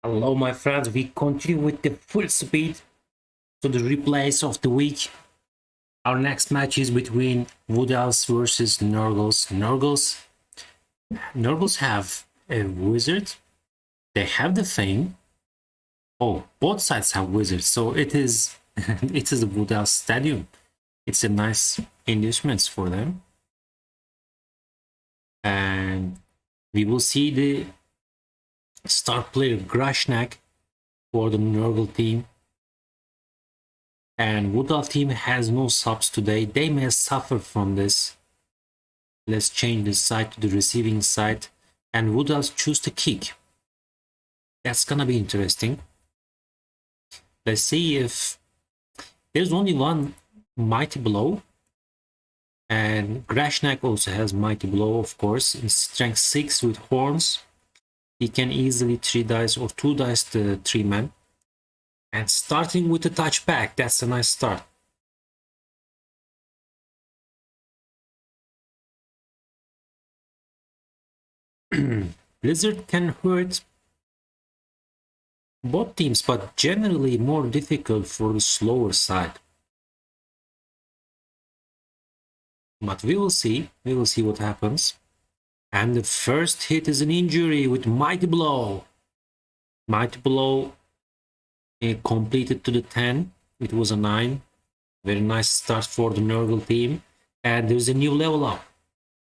Hello, my friends. We continue with the full speed to the replays of the week. Our next match is between woodelves versus nurgles. Nurgles have a wizard. They have the thing. Oh, both sides have wizards. So it is it is a woodelves stadium. It's a nice inducements for them. And we will see the star player Grashnak for the nurgle team. And woodelves team has no subs today. They may suffer from this. Let's change the side to the receiving side. And woodelves choose to kick. That's gonna be interesting. Let's see if there's only one mighty blow. And Grashnak also has mighty blow, of course, in strength 6 with horns. He can easily 3 dice or 2 dice the 3-man. And starting with the touchback, that's a nice start. Blizzard can hurt both teams, but generally more difficult for the slower side. But we will see what happens. And the first hit is an injury with Mighty Blow. Mighty Blow completed to the 10. It was a 9. Very nice start for the nurgle team. And there's a new level up.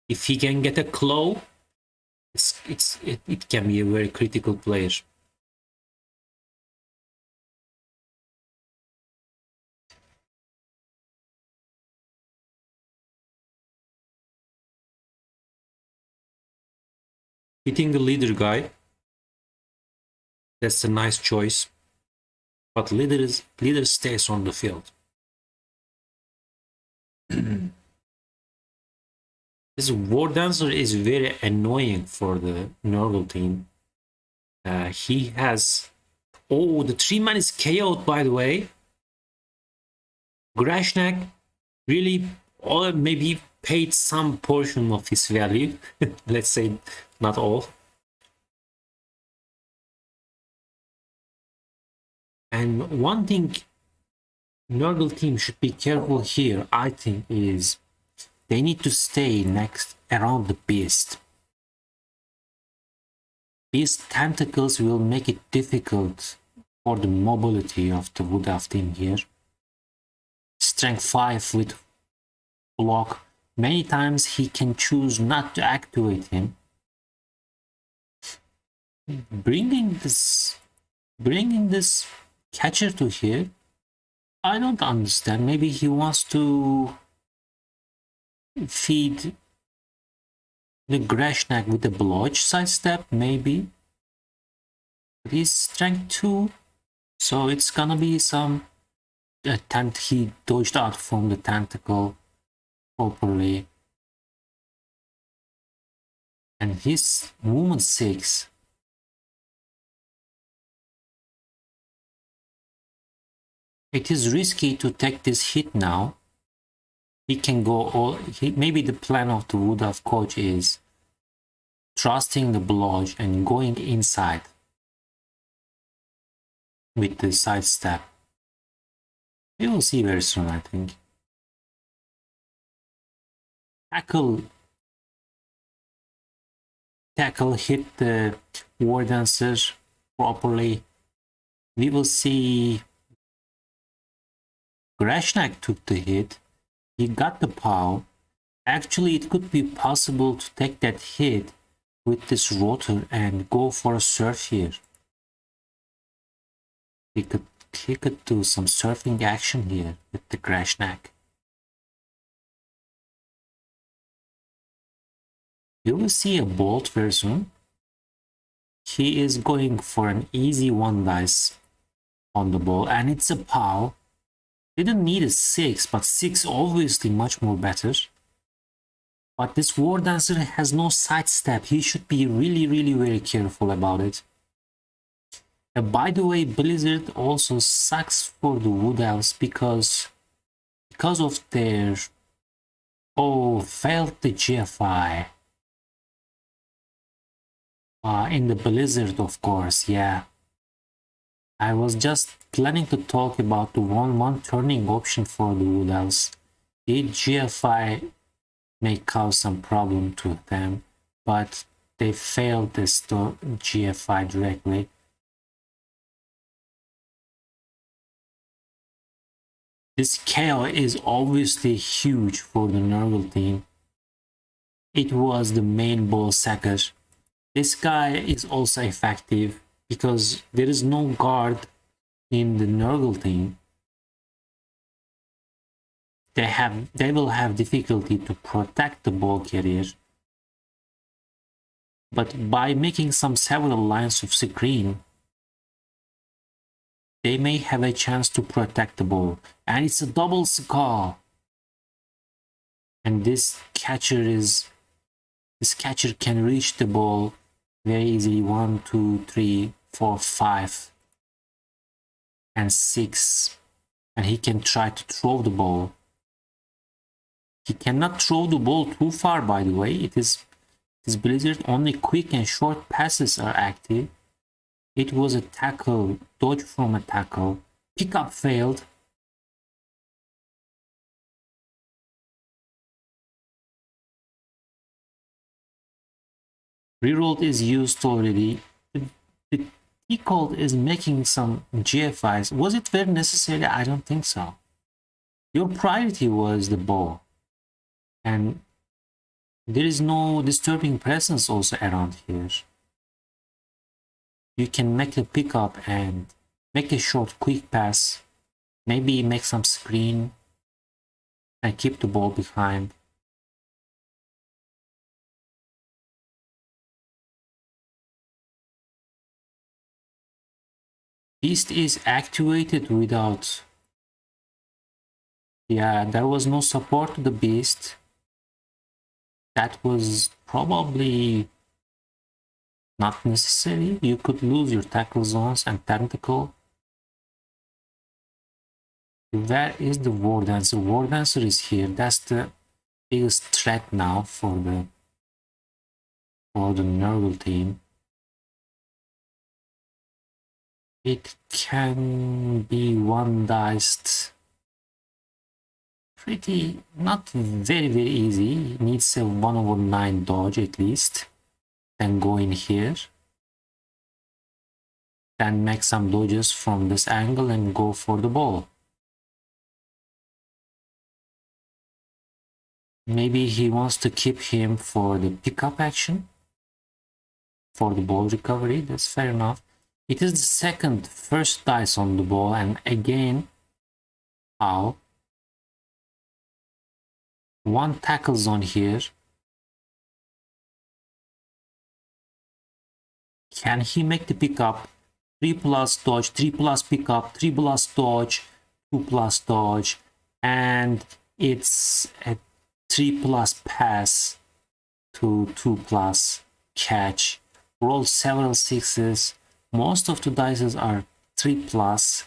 If he can get a claw, it can be a very critical player. Hitting the leader guy, that's a nice choice. But leader stays on the field. This war dancer is very annoying for the nurgle team. He has... Oh, the 3-man is KO'd, by the way. Grashnak really, or maybe paid some portion of his value. Let's say not all. And one thing nurgle team should be careful here, I think, is they need to stay next around the beast. Beast tentacles will make it difficult for the mobility of the woodelves team here. Strength 5 with block. Many times he can choose not to activate him. Bringing this catcher to here, I don't understand. Maybe he wants to feed the Grashnak with the blodge sidestep, maybe. But he's strength 2, so it's gonna be some he dodged out from the tentacle properly. And his movement 6. It is risky to take this hit now. He can go all... maybe the plan of the woodelves coach is trusting the blodge and going inside with the sidestep. We will see very soon, I think. Tackle hit the war dancer properly. We will see Grashnak took the hit. He got the POW. Actually, it could be possible to take that hit with this rotor and go for a surf here. He could do some surfing action here with the Grashnak. You will see a bolt very soon. He is going for an easy 1 dice on the ball, and it's a POW. Didn't need a 6, but 6 obviously much more better. But this war dancer has no sidestep. He should be really very careful about it. By the way, Blizzard also sucks for the woodelves because of their... Oh, failed the GFI. In the Blizzard, of course, yeah. I was just planning to talk about the 1-1 turning option for the woodelves. Did GFI may cause some problem to them, but they failed this to GFI directly. This KO is obviously huge for the nurgle team. It was the main ball sacker. This guy is also effective because there is no guard in the nurgle team. They will have difficulty to protect the ball carrier. But by making several lines of screen, they may have a chance to protect the ball. And it's a double skull. And this catcher can reach the ball very easily. 1, 2, 3, 4, 5, and 6. And he can try to throw the ball. He cannot throw the ball too far, by the way. It is Blizzard, only quick and short passes are active. It was a tackle, dodge from a tackle. Pickup failed. Reroll is used already. The default is making some GFIs. Was it very necessary? I don't think so. Your priority was the ball. And there is no disturbing presence also around here. You can make a pickup and make a short quick pass. Maybe make some screen and keep the ball behind. Beast is activated without... Yeah, there was no support to the beast. That was probably not necessary. You could lose your tackle zones and tentacle. Where is the War Dancer? War Dancer is here. That's the biggest threat now for the nurgle team. It can be one-diced. Pretty, not very easy. It needs a 1/9 dodge at least. Then go in here. Then make some dodges from this angle and go for the ball. Maybe he wants to keep him for the pickup action. For the ball recovery, that's fair enough. It is the first dice on the ball, and again, how? One tackle zone here. Can he make the pickup? 3+ dodge, 3+ pickup, 3+ dodge, 2+ dodge, and it's a 3+ pass to 2+ catch. Roll several 6s. Most of the dices are 3+.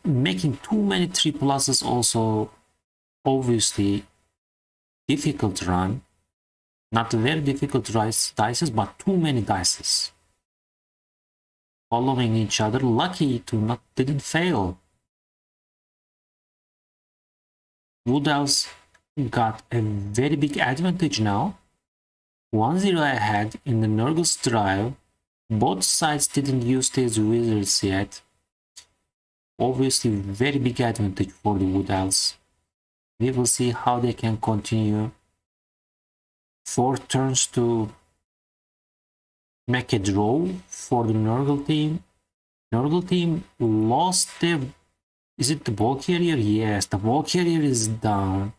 Making too many 3+s also obviously difficult run. Not very difficult dices, but too many dices following each other. Lucky to didn't fail. Woodelves got a very big advantage now. 1-0 ahead in the Nurgle's drive. Both sides didn't use these wizards yet. Obviously, very big advantage for the Woodelves. We will see how they can continue. 4 turns to make a draw for the Nurgle team. Nurgle team lost their... Is it the ball carrier? Yes, the ball carrier is down.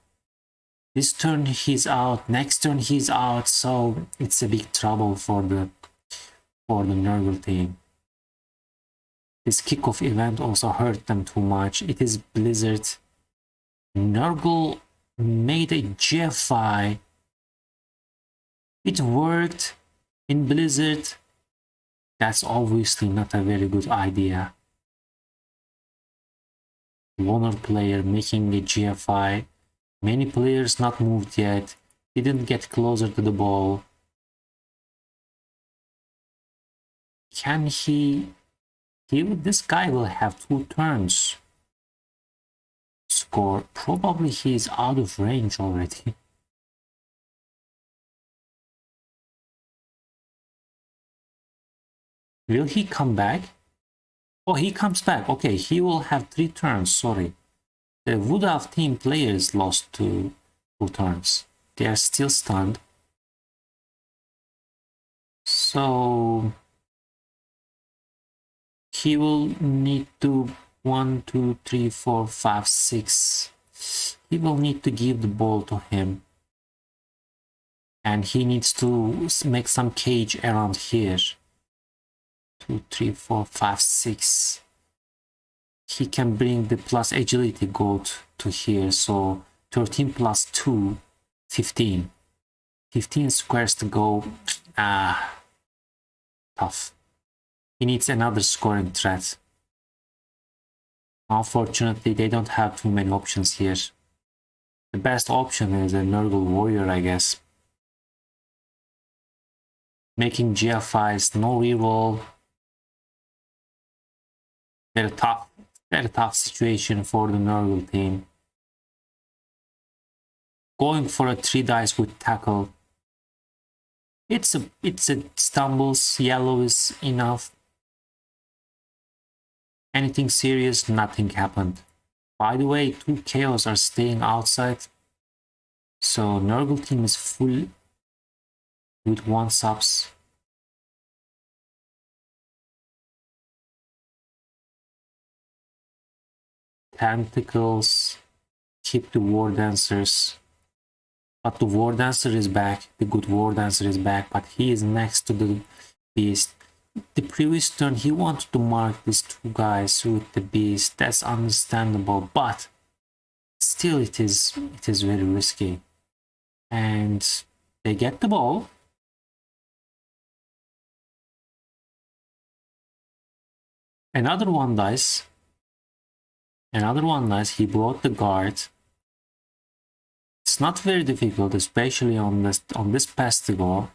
This turn he's out, next turn he's out, so it's a big trouble for the Nurgle team. This kickoff event also hurt them too much. It is Blizzard. Nurgle made a GFI. It worked in Blizzard. That's obviously not a very good idea. Loner player making a GFI. Many players not moved yet. Didn't get closer to the ball. Can he This guy will have 2 turns. Score. Probably he's out of range already. Will he come back? Oh, he comes back. Okay, he will have 3 turns. Sorry. The Wood Elf team players lost 2 turns. They are still stunned. So he will need to 1, 2, 3, 4, 5, 6. He will need to give the ball to him. And he needs to make some cage around here. 2, 3, 4, 5, 6. He can bring the plus agility gold to here. So 13 plus 2, 15. 15 squares to go. Tough. He needs another scoring threat. Unfortunately, they don't have too many options here. The best option is a nurgle warrior, I guess. Making GFIs, no reroll. Very tough situation for the nurgle team. Going for a 3 dice with tackle. It's a stumbles. Yellow is enough. Anything serious? Nothing happened. By the way, 2 chaos are staying outside. So nurgle team is full with 1 subs. Tentacles. Keep the war dancers. But the war dancer is back. The good war dancer is back. But he is next to the beast. The previous turn he wanted to mark these 2 guys with the beast. That's understandable, but still it is very risky. And they get the ball. Another 1 dice. He brought the guard. It's not very difficult, especially on this pass to go.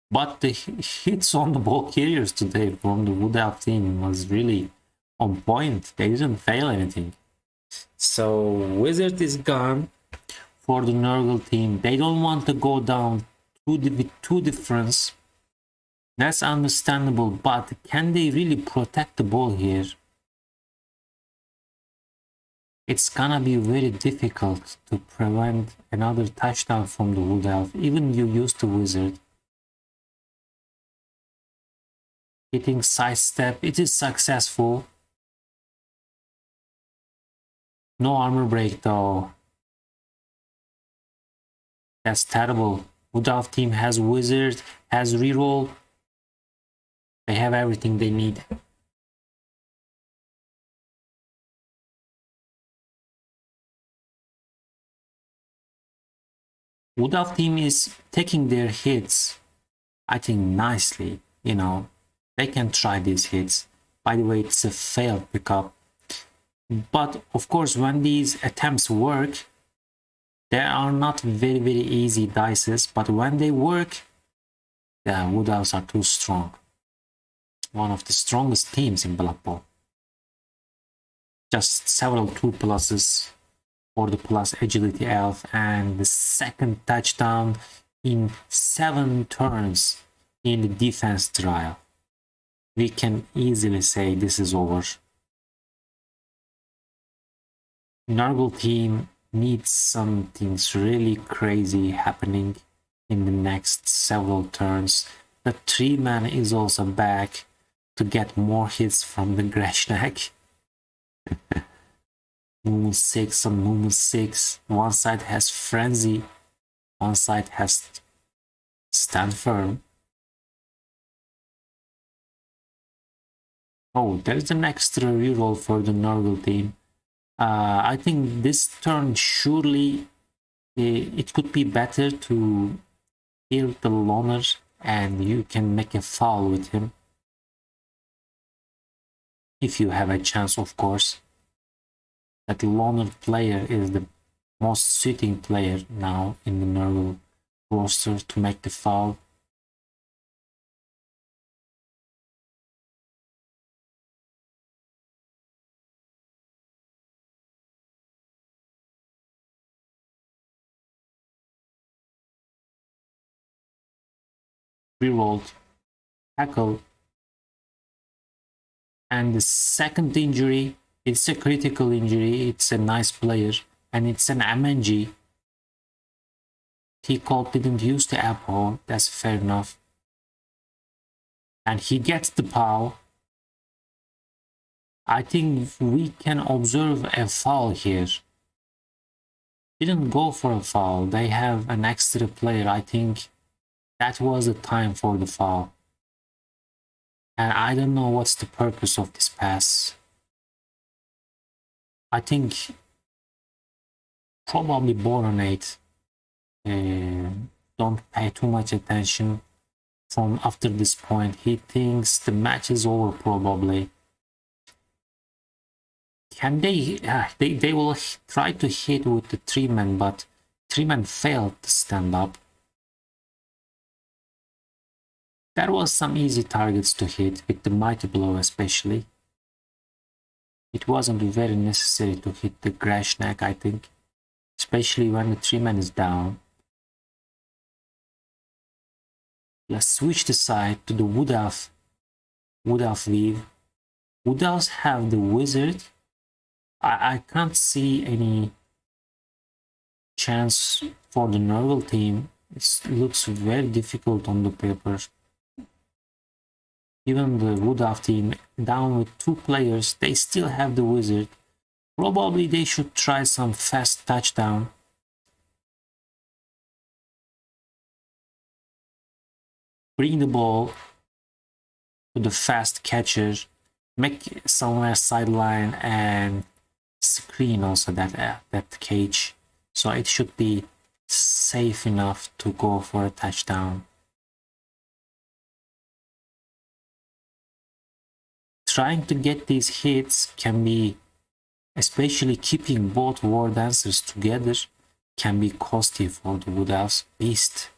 But the hits on the ball carriers today from the Wood Elf team was really on point. They didn't fail anything. So Wizard is gone for the Nurgle team. They don't want to go down with 2 difference. That's understandable, but can they really protect the ball here? It's gonna be very difficult to prevent another touchdown from the Wood Elf, even you use the Wizard. Hitting sidestep, it is successful. No armor break though. That's terrible. Wood Elf team has Wizard, has reroll. They have everything they need. Wood Elf team is taking their hits, I think, nicely. You know, they can try these hits. By the way, it's a failed pickup. But of course, when these attempts work, they are not very easy dices. But when they work, the Wood Elves are too strong. One of the strongest teams in Blood Bowl. Just several 2 pluses for the plus agility elf, and the second touchdown in 7 turns in the defense trial. We can easily say this is over. Nurgle team needs something really crazy happening in the next several turns. The 3-man is also back to get more hits from the Greshnak. Movement 6 on movement 6. One side has Frenzy, one side has Stand Firm. Oh, there's an extra reroll for the Nurgle team. I think this turn surely it could be better to heal the loner and you can make a foul with him. If you have a chance, of course. That loner player is the most suiting player now in the Nurgle roster to make the foul. rerolled, tackle, and the second injury, it's a critical injury, it's a nice player, and it's an MNG. He called didn't use the apple, that's fair enough. And he gets the POW. I think we can observe a foul here. Didn't go for a foul, they have an extra player. I think that was the time for the foul. And I don't know what's the purpose of this pass. I think probably Boronate don't pay too much attention from after this point. He thinks the match is over probably. Can they will try to hit with the 3-man, but 3-man failed to stand up. There was some easy targets to hit with the mighty blow especially. It wasn't very necessary to hit the Grashnak, I think, especially when the 3-man is down. Let's switch the side to the woodelves weave. Woodelves have the wizard. I can't see any chance for the nurgle team. It looks very difficult on the paper. Even the woodelves team down with 2 players, they still have the wizard. Probably they should try some fast touchdown. Bring the ball to the fast catcher, make somewhere sideline and screen also that cage. So it should be safe enough to go for a touchdown. Trying to get these hits can be, especially keeping both war dancers together, can be costly for the woodelves. Beast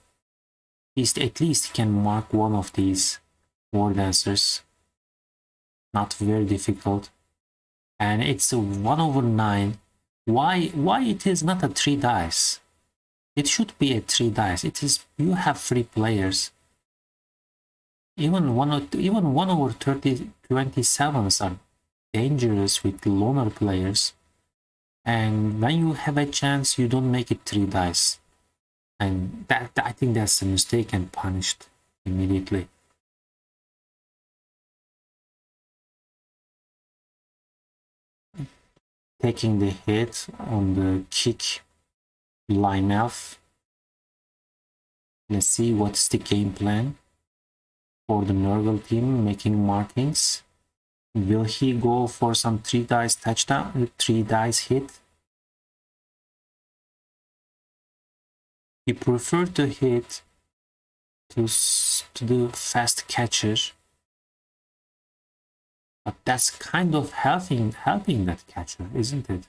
at least can mark one of these war dancers. Not very difficult. And it's a 1/9. Why it is not a 3 dice? It should be a 3 dice. It is, you have 3 players. Even 1/27s are dangerous with loner players. And when you have a chance, you don't make it 3 dice. And that, I think that's a mistake and punished immediately. Taking the hit on the kick line elf. Let's see what's the game plan for the nurgle team making markings. Will he go for some 3 dice touchdown, 3 dice hit? He preferred to hit to the fast catcher, but that's kind of helping that catcher, isn't it?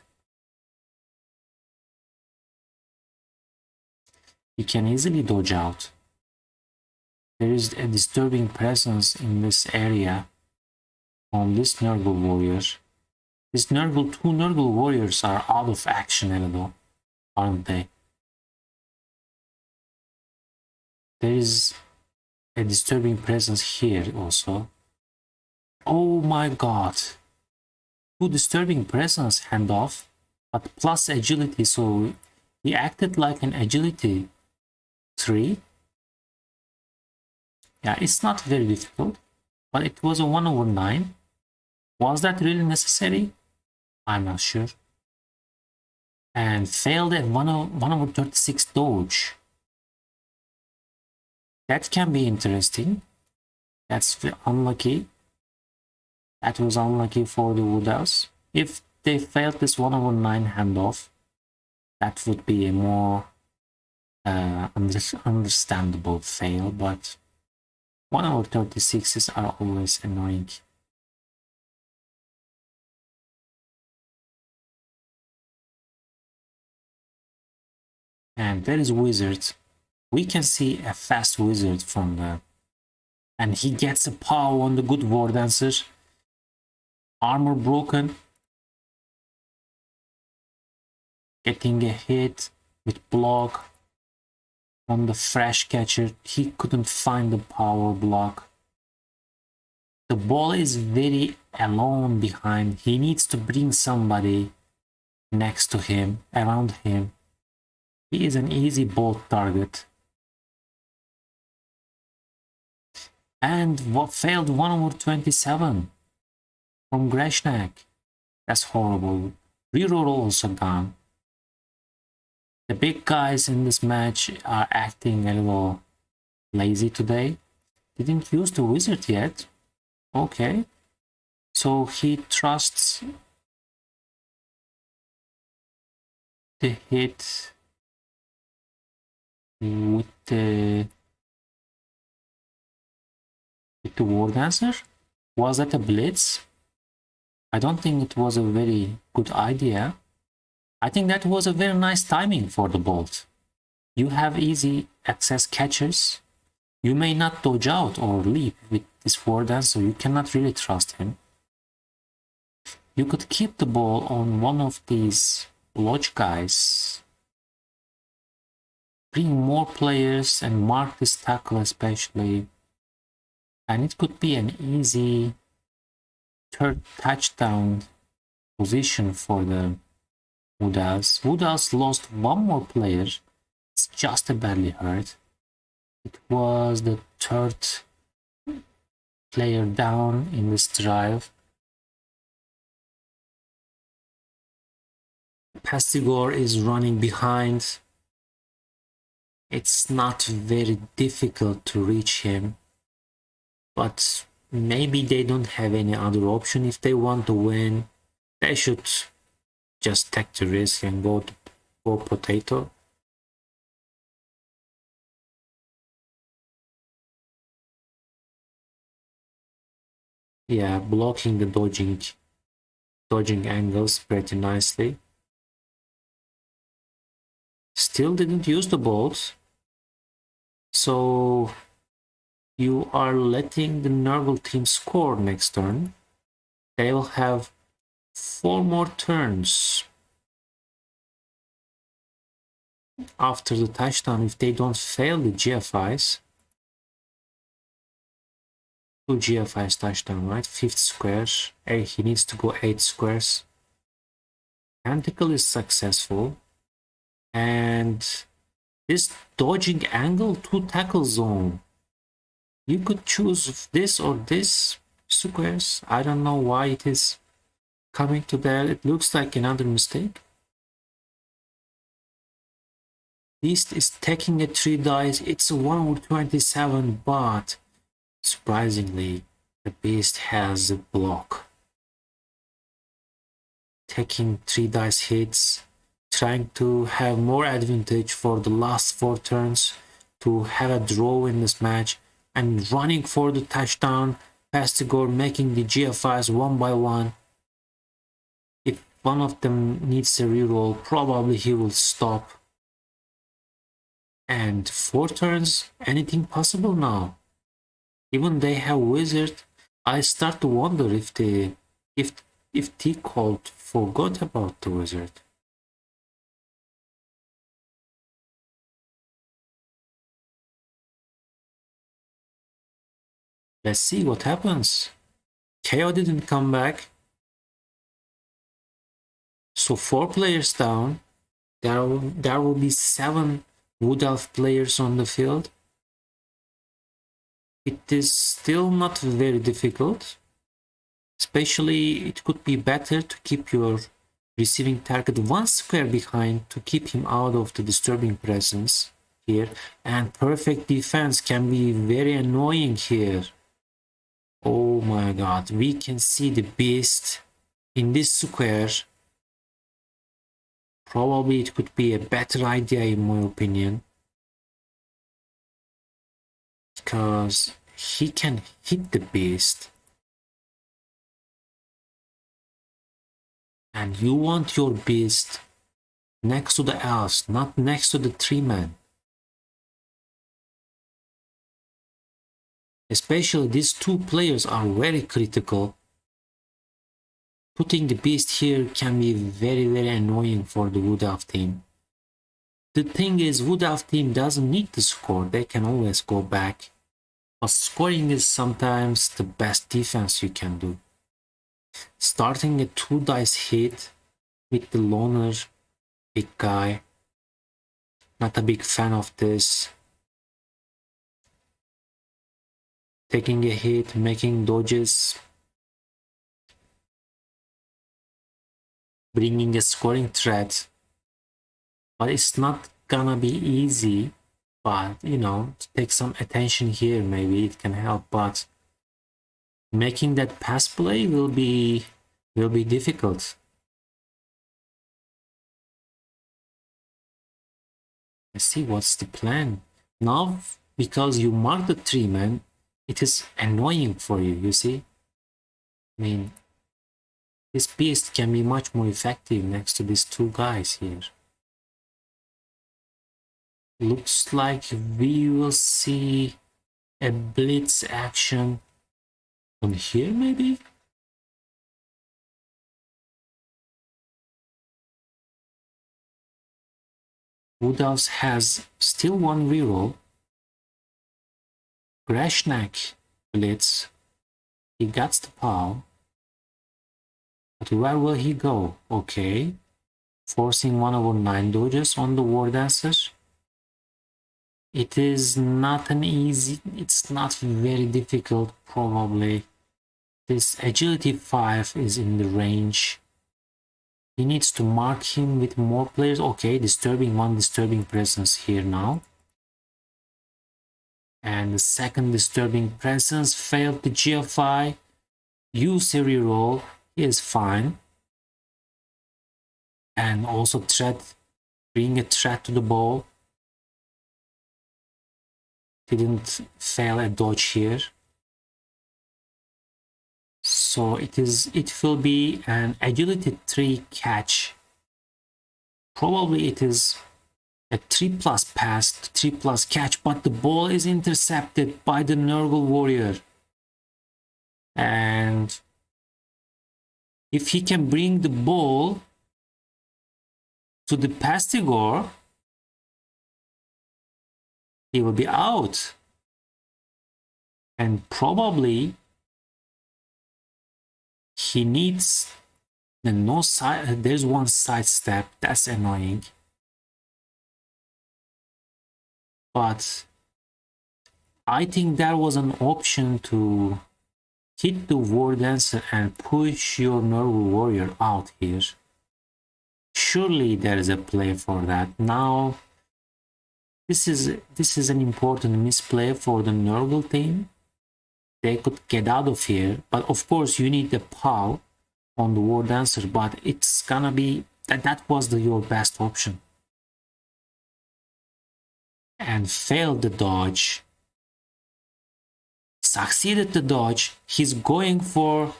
He can easily dodge out. There is a disturbing presence in this area on this nurgle warrior. This nurgle, 2 nurgle warriors are out of action a little, aren't they? There is a disturbing presence here also. Oh my god. 2 disturbing presence handoff, but plus agility, so he acted like an agility 3. Yeah, it's not very difficult, but it was a 1/9. Was that really necessary? I'm not sure. And failed at 1/36 dodge. That can be interesting. That's unlucky. That was unlucky for the woodelves. If they failed this 1/9 handoff, that would be a more understandable fail, but 1/36s are always annoying. And there is wizard. We can see a fast wizard from there. And he gets a POW on the good war dancer. Armor broken. Getting a hit with block. on the fresh catcher. He couldn't find the power block. The ball is very alone behind. He needs to bring somebody next to him, around him. He is an easy ball target. And what failed 1/27 from Greshnak. That's horrible. Reroll also gone. The big guys in this match are acting a little lazy today. Didn't use the wizard yet. Okay. So he trusts the hit with the war dancer. Was that a blitz? I don't think it was a very good idea. I think that was a very nice timing for the bolt. You have easy access catchers. You may not dodge out or leap with this war dancer. You cannot really trust him. You could keep the ball on one of these lodge guys. Bring more players and mark this tackle especially. And it could be an easy third touchdown position for the woodelves. Woodelves lost one more player. It's just a badly hurt. It was the third player down in this drive. Pastigor is running behind. It's not very difficult to reach him, but maybe they don't have any other option. If they want to win, they should just take the risk and go potato. Yeah, blocking the dodging angles pretty nicely. Still didn't use the bolts. So you are letting the nurgle team score next turn. They will have 4 more turns after the touchdown if they don't fail the GFIs. 2 GFIs touchdown, right? 5th square. He needs to go 8 squares. Tentacle is successful. And this dodging angle 2 tackle zone. You could choose this or this squares. I don't know why it is coming to that. It looks like another mistake. Beast is taking a 3 dice. It's a 1/27, but surprisingly, the Beast has a block. Taking 3 dice hits, trying to have more advantage for the last 4 turns to have a draw in this match, and running for the touchdown. Pastigor making the GFIs one by one. If one of them needs a reroll, probably he will stop. And 4 turns, anything possible now. Even they have wizard. I start to wonder if T-Colt forgot about the wizard. Let's see what happens. KO didn't come back. So 4 players down. There will be 7 Wood Elf players on the field. It is still not very difficult. Especially, it could be better to keep your receiving target 1 square behind to keep him out of the disturbing presence here. And perfect defense can be very annoying here. Oh my god, we can see the beast in this square. Probably it could be a better idea in my opinion. Because he can hit the beast. And you want your beast next to the elves, not next to the 3-man. Especially these 2 players are very critical. Putting the beast here can be very, very annoying for the Wood Elf team. The thing is, Wood Elf team doesn't need to score. They can always go back. But scoring is sometimes the best defense you can do. Starting a 2 dice hit with the loner big guy. Not a big fan of this. Taking a hit, making dodges. Bringing a scoring threat. But it's not gonna be easy. But, you know, to take some attention here, maybe it can help. But making that pass play will be difficult. Let's see what's the plan. Now, because you mark the 3 man, it is annoying for you, you see? I mean, this beast can be much more effective next to these 2 guys here. Looks like we will see a blitz action on here, maybe? Woodelves has still 1 reroll. Grashnak blitz. He gets the POW. But where will he go? Okay. Forcing 1/9 dodges on the War Dancer. It is not an easy, it's not very difficult probably. This agility 5 is in the range. He needs to mark him with more players. Okay, disturbing presence here now. And the second disturbing presence failed the GFI. Use a reroll. He is fine. And also bring a threat to the ball. Didn't fail a dodge here. So it will be an agility 3 catch. Probably it is a 3+ pass, 3+ catch, but the ball is intercepted by the Nurgle warrior. And if he can bring the ball to the Pastigor, he will be out. And probably he needs the no side. There's one sidestep. That's annoying. But I think there was an option to hit the War Dancer and push your Nurgle warrior out here. Surely there is a play for that. Now, this is an important misplay for the Nurgle team. They could get out of here, but of course you need the POW on the War Dancer, but it's gonna be that was your best option. And failed the dodge. Succeeded the dodge. He's going for,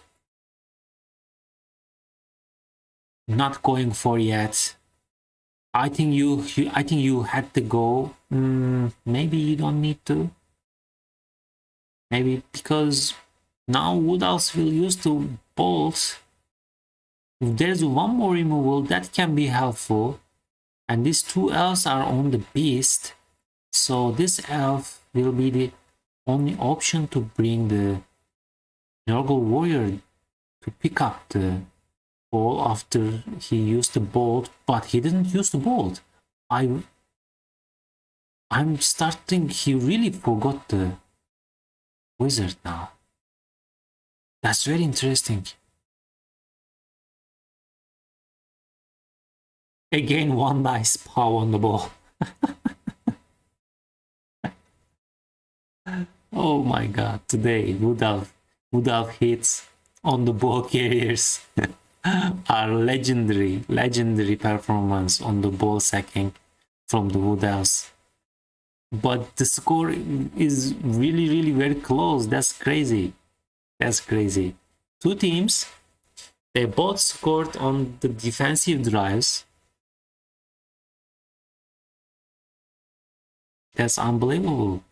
not going for yet. I think you had to go. Maybe you don't need to. Maybe because now Wood Elves will use the bolts. If there's one more removal, that can be helpful. And these 2 elves are on the beast. So this elf will be the only option to bring the Nurgle warrior to pick up the ball after he used the bolt, but he didn't use the bolt. I'm starting, he really forgot the wizard now. That's very interesting. Again, 1 dice POW on the ball. Oh my god, today Wood Elf hits on the ball carriers are legendary performance on the ball sacking from the Wood Elves. But the score is really very close. That's crazy. That's crazy. 2 teams, they both scored on the defensive drives. That's unbelievable.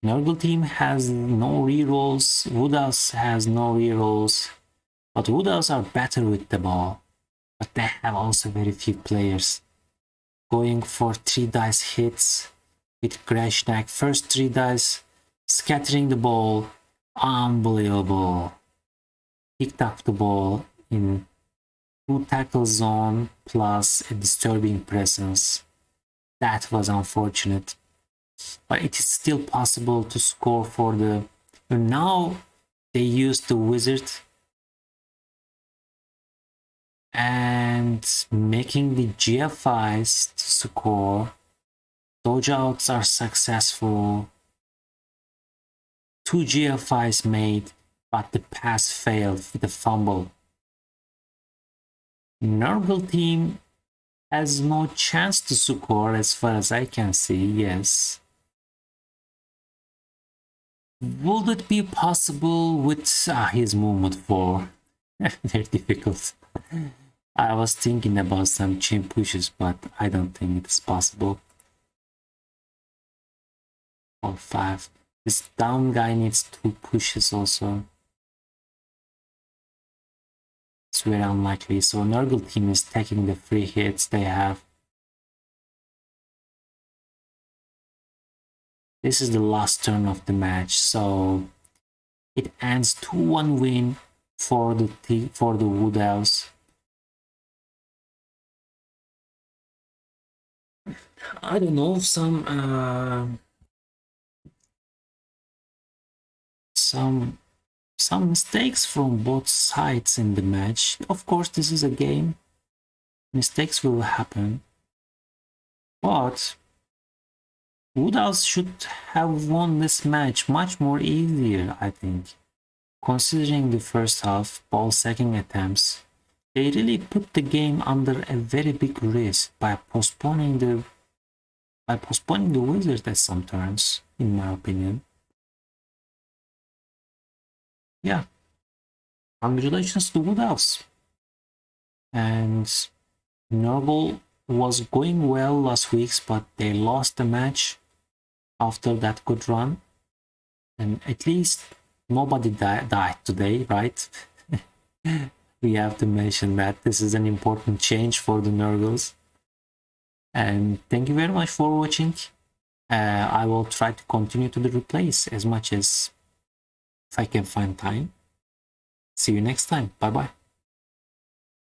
Nurgle team has no rerolls, woodelves has no rerolls, but woodelves are better with the ball, but they have also very few players. Going for 3 dice hits with Greshnak, first 3 dice, scattering the ball, unbelievable. Picked up the ball in 2 tackle zone plus a disturbing presence. That was unfortunate, but it is still possible to score for the... Now they use the wizard and making the GFIs to score. Dodge outs are successful. 2 GFIs made, but the pass failed with a fumble. Nurgle team has no chance to score as far as I can see, yes. Would it be possible with his movement 4? Very difficult. I was thinking about some chain pushes, but I don't think it's possible. Or 5. This down guy needs 2 pushes also. It's very unlikely. So Nurgle team is taking the free hits they have. This is the last turn of the match, so it ends 2-1 win for the woodelves. I don't know, some mistakes from both sides in the match. Of course, this is a game. Mistakes will happen. But woodelves should have won this match much more easier, I think. Considering the first half ball sacking attempts, they really put the game under a very big risk by postponing the wizard at some turns, in my opinion. Yeah, congratulations to woodelves. And Nurgle was going well last week, but they lost the match after that good run. And at least nobody died today, right? We have to mention that this is an important change for the Nurgles. And thank you very much for watching. I will try to continue to the replays as much as if I can find time. See you next time. Bye bye.